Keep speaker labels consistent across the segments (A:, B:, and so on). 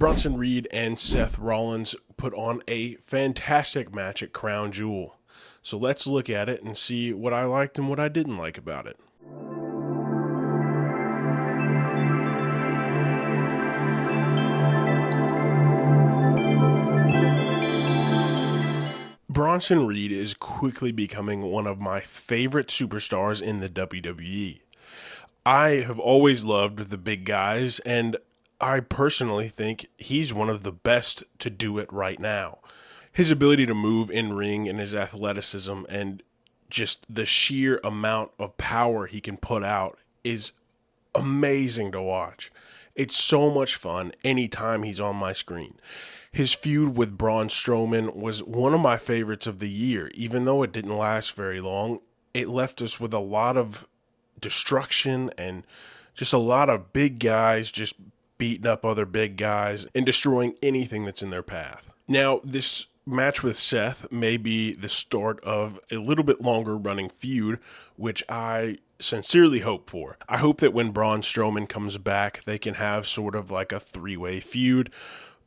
A: Bronson Reed and Seth Rollins put on a fantastic match at Crown Jewel. So let's look at it and see what I liked and what I didn't like about it. Bronson Reed is quickly becoming one of my favorite superstars in the WWE. I have always loved the big guys, and I personally think he's one of the best to do it right now. His ability to move in ring and his athleticism and just the sheer amount of power he can put out is amazing to watch. It's so much fun anytime he's on my screen. His feud with Braun Strowman was one of my favorites of the year. Even though it didn't last very long, it left us with a lot of destruction and just a lot of big guys just beating up other big guys and destroying anything that's in their path. Now, this match with Seth may be the start of a little bit longer running feud, which I sincerely hope for. I hope that when Braun Strowman comes back, they can have sort of like a three-way feud,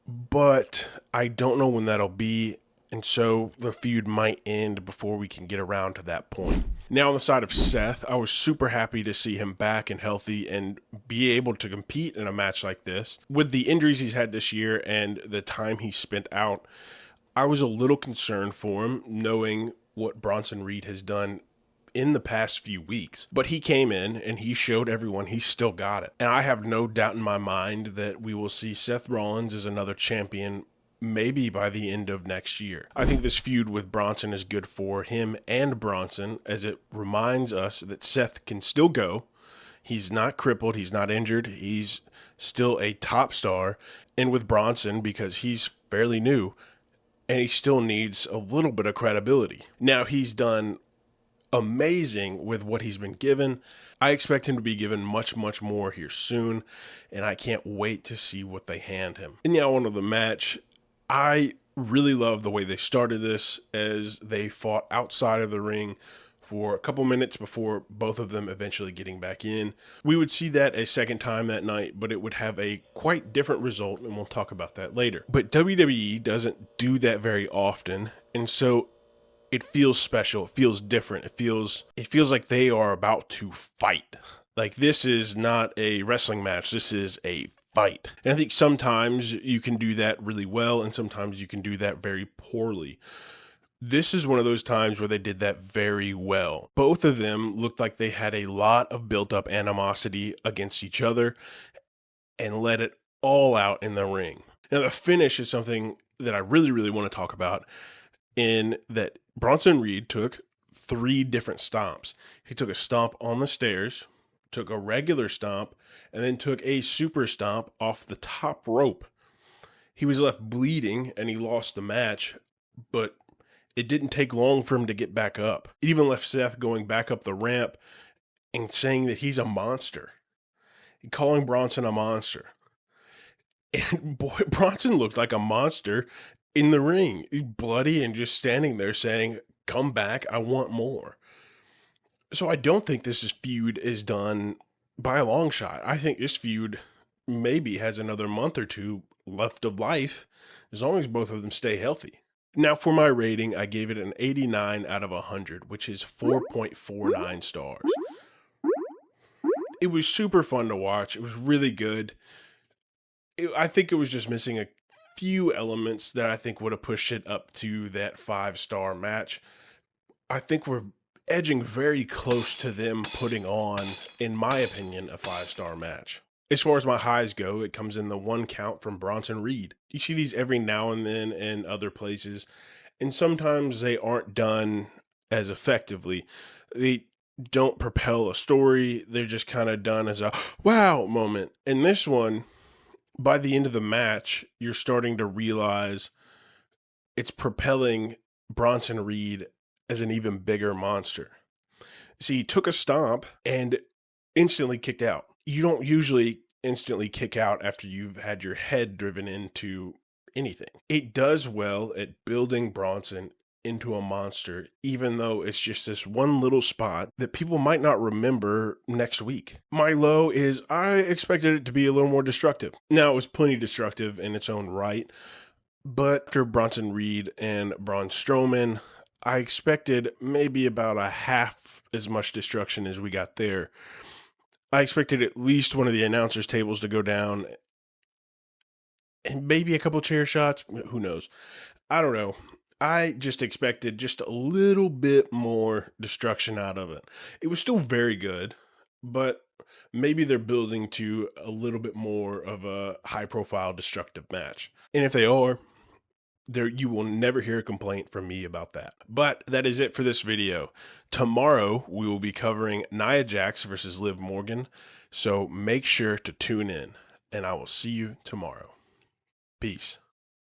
A: but I don't know when that'll be, and so the feud might end before we can get around to that point. Now, on the side of Seth, I was super happy to see him back and healthy and be able to compete in a match like this. With the injuries he's had this year and the time he spent out, I was a little concerned for him, knowing what Bronson Reed has done in the past few weeks. But he came in and he showed everyone he's still got it. And I have no doubt in my mind that we will see Seth Rollins as another champion maybe by the end of next year. I think this feud with Bronson is good for him and Bronson, as it reminds us that Seth can still go. He's not crippled. He's not injured. He's still a top star. And with Bronson, because he's fairly new and he still needs a little bit of credibility. Now, he's done amazing with what he's been given. I expect him to be given much, much more here soon, and I can't wait to see what they hand him. And now on to the match. I really love the way they started this as they fought outside of the ring for a couple minutes before both of them eventually getting back in. We would see that a second time that night, but it would have a quite different result, and we'll talk about that later. But WWE doesn't do that very often, and so it feels special. It feels different. It feels like they are about to fight. Like, this is not a wrestling match. This is a fight. And I think sometimes you can do that really well, and sometimes you can do that very poorly. This is one of those times where they did that very well. Both of them looked like they had a lot of built-up animosity against each other and let it all out in the ring. Now, the finish is something that I really, really want to talk about, in that Bronson Reed took 3 different stomps. He took a stomp on the stairs, took a regular stomp, and then took a super stomp off the top rope. He was left bleeding and he lost the match, but it didn't take long for him to get back up. It even left Seth going back up the ramp and saying that he's a monster, calling Bronson a monster. And boy, Bronson looked like a monster in the ring, bloody and just standing there saying, "Come back, I want more." So I don't think this feud is done by a long shot. I think this feud maybe has another month or two left of life, as long as both of them stay healthy. Now, for my rating, I gave it an 89 out of 100, which is 4.49 stars. It was super fun to watch. It was really good. I think it was just missing a few elements that I think would have pushed it up to that 5-star match. I think we're edging very close to them putting on, in my opinion, a 5-star match. As far as my highs go, it comes in the 1 count from Bronson Reed. You see these every now and then in other places, and sometimes they aren't done as effectively. They don't propel a story. They're just kind of done as a wow moment. And this one, by the end of the match, you're starting to realize it's propelling Bronson Reed as an even bigger monster. See, he took a stomp and instantly kicked out. You don't usually instantly kick out after you've had your head driven into anything. It does well at building Bronson into a monster, even though it's just this one little spot that people might not remember next week. My low is I expected it to be a little more destructive. Now, it was plenty destructive in its own right, but after Bronson Reed and Braun Strowman, I expected maybe about a half as much destruction as we got there. I expected at least one of the announcers' tables to go down and maybe a couple chair shots. Who knows? I don't know. I just expected just a little bit more destruction out of it. It was still very good, but maybe they're building to a little bit more of a high profile destructive match. And if they are, there you will never hear a complaint from me about that. But that is it for this video. Tomorrow we will be covering Nia Jax versus Liv Morgan, so make sure to tune in, and I will see you tomorrow. Peace.